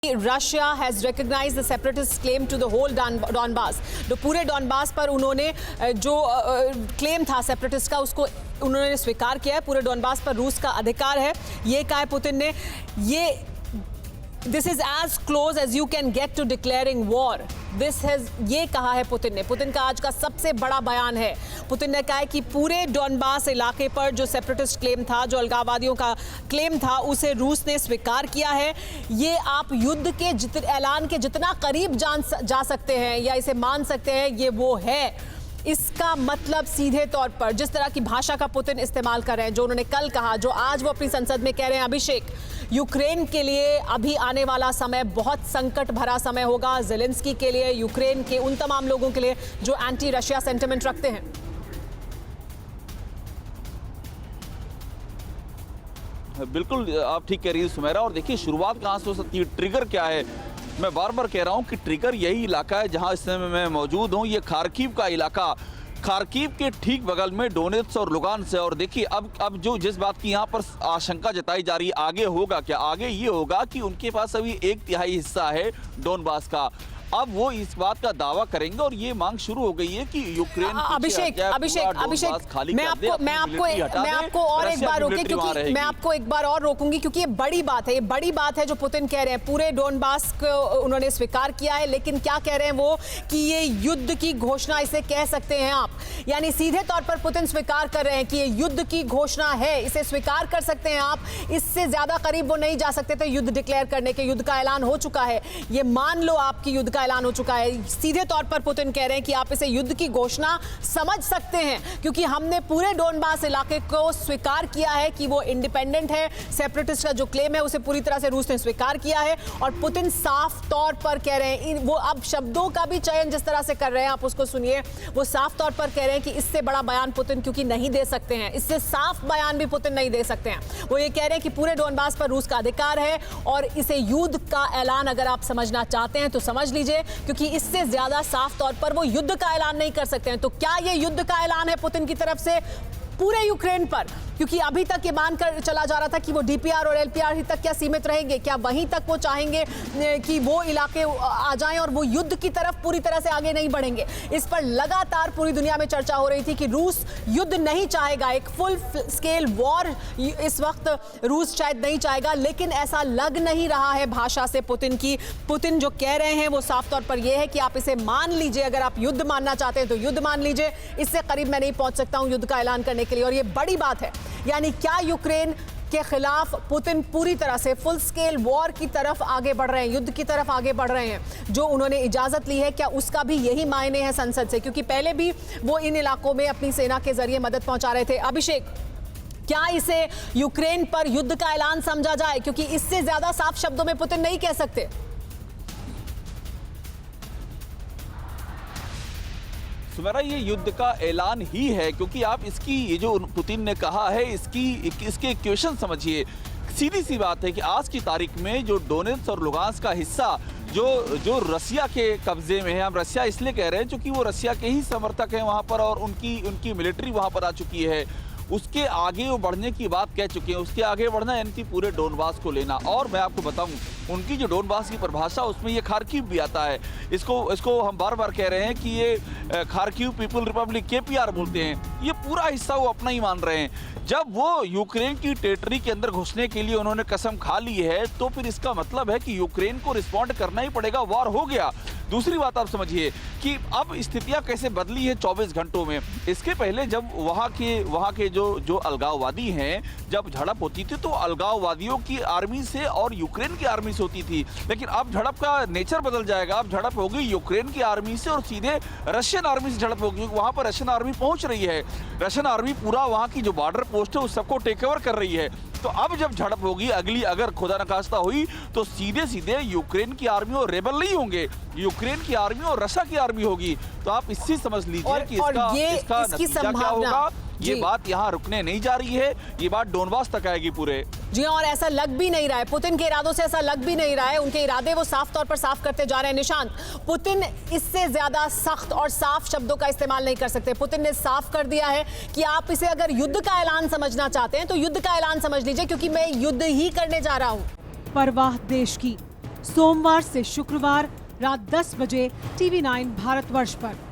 Russia has recognized the separatist claim to the whole Donbass. तो पूरे Donbas पर उन्होंने जो क्लेम था सेपरेटिस्ट का उसको उन्होंने स्वीकार किया है। पूरे डॉनबास पर रूस का अधिकार है, ये कहा है पुतिन ने। This is as close as you can get to declaring war. ये कहा है पुतिन ने। पुतिन का आज का सबसे बड़ा बयान है। पुतिन ने कहा है कि पूरे डॉनबास इलाके पर जो सेपरेटिस्ट क्लेम था, जो अलगाववादियों का क्लेम था, उसे रूस ने स्वीकार किया है। ये आप युद्ध के ऐलान के जितना करीब जा सकते हैं या इसे मान सकते हैं, ये वो है। इसका मतलब सीधे तौर पर जिस तरह की भाषा का पुतिन इस्तेमाल कर रहे हैं, जो उन्होंने कल कहा, जो आज वो अपनी संसद में कह रहे हैं, अभिषेक, यूक्रेन के लिए अभी आने वाला समय बहुत संकट भरा समय होगा। ज़ेलेंस्की के लिए, यूक्रेन के उन तमाम लोगों के लिए जो एंटी रशिया सेंटिमेंट रखते हैं। बिल्कुल आप ठीक कह रही है सुमेरा। और देखिए शुरुआत कहाँ से हो सकती है, ट्रिगर क्या है। मैं बार बार कह रहा हूं कि ट्रिगर यही इलाका है जहां इस समय मैं मौजूद हूं। ये खार्किव का इलाका, खार्किव के ठीक बगल में डोनेत्स्क और लुगान्स्क है। और देखिए अब जो जिस बात की यहां पर आशंका जताई जा रही है, आगे होगा क्या? आगे ये होगा कि उनके पास अभी 1/3 हिस्सा है डोनबास का। अब वो इस बात का दावा करेंगे और ये मांग शुरू हो गई है कि यूक्रेन अभिषेक मैं आपको और एक बार रोके, क्योंकि मैं आपको एक बार और रोकूंगी क्योंकि ये बड़ी बात है। ये बड़ी बात है जो पुतिन कह रहे हैं। पूरे डोनबास को उन्होंने स्वीकार किया है, लेकिन क्या कह रहे हैं वो कि ये युद्ध की घोषणा इसे कह सकते हैं आप। यानी सीधे तौर पर पुतिन स्वीकार कर रहे हैं कि ये युद्ध की घोषणा है, इसे स्वीकार कर सकते हैं आप। इससे ज्यादा करीब वो नहीं जा सकते थे युद्ध डिक्लेयर करने के। युद्ध का ऐलान हो चुका है, ये मान लो आपकी युद्ध ऐलान हो चुका है। सीधे तौर पर पुतिन कह रहे हैं कि आप इसे युद्ध की घोषणा समझ सकते हैं, क्योंकि हमने पूरे डोनबास इलाके को स्वीकार किया है कि वो इंडिपेंडेंट है। सेपरेटिस्ट का जो क्लेम है उसे पूरी तरह से रूस ने स्वीकार किया है। और पुतिन साफ तौर पर कह रहे हैं, वो अब शब्दों का भी चयन जिस तरह से कर रहे हैं, आप उसको सुनिए। वो साफ तौर पर कह रहे हैं कि इससे बड़ा बयान पुतिन क्योंकि नहीं दे सकते हैं, इससे साफ बयान भी पुतिन नहीं दे सकते हैं। वो ये कह रहे हैं कि पूरे डोनबास पर रूस का अधिकार है और इसे युद्ध का ऐलान अगर आप समझना चाहते हैं तो समझ लीजिए, क्योंकि इससे ज्यादा साफ तौर पर वो युद्ध का ऐलान नहीं कर सकते हैं। तो क्या ये युद्ध का ऐलान है पुतिन की तरफ से पूरे यूक्रेन पर? क्योंकि अभी तक ये मानकर चला जा रहा था कि वो डीपीआर और एलपीआर ही तक क्या सीमित रहेंगे, क्या वहीं तक वो चाहेंगे कि वो इलाके आ जाएं और वो युद्ध की तरफ पूरी तरह से आगे नहीं बढ़ेंगे? इस पर लगातार पूरी दुनिया में चर्चा हो रही थी कि रूस युद्ध नहीं चाहेगा, एक फुल स्केल वॉर इस वक्त रूस शायद नहीं चाहेगा, लेकिन ऐसा लग नहीं रहा है भाषा से पुतिन की। पुतिन जो कह रहे हैं वो साफ तौर पर यह है कि आप इसे मान लीजिए, अगर आप युद्ध मानना चाहते हैं तो युद्ध मान लीजिए, इससे करीब मैं नहीं पहुंच सकता हूं युद्ध का ऐलान करने के लिए। और ये बड़ी बात है। यानी क्या यूक्रेन के खिलाफ पुतिन पूरी तरह से फुल स्केल वॉर की तरफ आगे बढ़ रहे हैं, युद्ध की तरफ आगे बढ़ रहे हैं, जो उन्होंने इजाजत ली है? क्या उसका भी यही मायने है संसद से? क्योंकि पहले भी वो इन इलाकों में अपनी सेना के जरिए मदद पहुंचा रहे थे। अभिषेक, क्या इसे यूक्रेन पर युद्ध का ऐलान समझा जाए? क्योंकि इससे ज्यादा साफ शब्दों में पुतिन नहीं कह सकते। सुमेरा, ये युद्ध का ऐलान ही है, क्योंकि आप इसकी ये जो पुतिन ने कहा है इसके इक्वेशन समझिए। सीधी सी बात है कि आज की तारीख में जो डोनेत्स्क और लुगान्स्क का हिस्सा जो रसिया के कब्जे में है, हम रसिया इसलिए कह रहे हैं क्योंकि वो रसिया के ही समर्थक हैं वहाँ पर और उनकी मिलिट्री वहाँ पर आ चुकी है। उसके आगे वो बढ़ने की बात कह चुके हैं, उसके आगे बढ़ना यानी कि पूरे डोनबास को लेना। और मैं आपको बताऊं, उनकी जो डोनबास की परिभाषा उसमें ये खार्किव भी आता है। इसको हम बार बार कह रहे हैं कि ये खार्किव पीपल रिपब्लिक केपीआर बोलते हैं। ये पूरा हिस्सा वो अपना ही मान रहे हैं। जब वो यूक्रेन की टेरिटरी के अंदर घुसने के लिए उन्होंने कसम खा ली है, तो फिर इसका मतलब है कि यूक्रेन को रिस्पॉन्ड करना ही पड़ेगा। वॉर हो गया। दूसरी बात आप समझिए कि अब स्थितियां कैसे बदली है 24 घंटों में। इसके पहले जब वहाँ के जो अलगाववादी हैं, जब झड़प होती थी तो अलगाववादियों की आर्मी से और यूक्रेन की आर्मी से होती थी, लेकिन अब झड़प का नेचर बदल जाएगा। अब झड़प होगी यूक्रेन की आर्मी से और सीधे रशियन आर्मी से झड़प होगी। वहाँ पर रशियन आर्मी पहुँच रही है। रशियन आर्मी पूरा वहाँ की जो बॉर्डर पोस्ट है उस सबको टेक ओवर कर रही है। तो अब जब झड़प होगी अगली, अगर खुदा न खास्ता हुई, तो सीधे सीधे यूक्रेन की आर्मी और रेबल नहीं होंगे, यूक्रेन की आर्मी और रशिया की आर्मी होगी। तो आप इससे समझ लीजिए कि इसका नतीजा क्या होगा। ये बात यहाँ रुकने नहीं जा रही है, ये बात डोनबास तक आएगी पूरे। जी, और ऐसा लग भी नहीं रहा है, पुतिन के इरादों से ऐसा लग भी नहीं रहा है। उनके इरादे वो साफ तौर पर साफ करते जा रहे हैं। निशांत, पुतिन इससे ज्यादा सख्त और साफ शब्दों का इस्तेमाल नहीं कर सकते। पुतिन ने साफ कर दिया है कि आप इसे अगर युद्ध का ऐलान समझना चाहते हैं तो युद्ध का ऐलान समझ लीजिए, क्योंकि मैं युद्ध ही करने जा रहा हूं। परवाह देश की, सोमवार से शुक्रवार रात 10 बजे TV9 भारतवर्ष पर।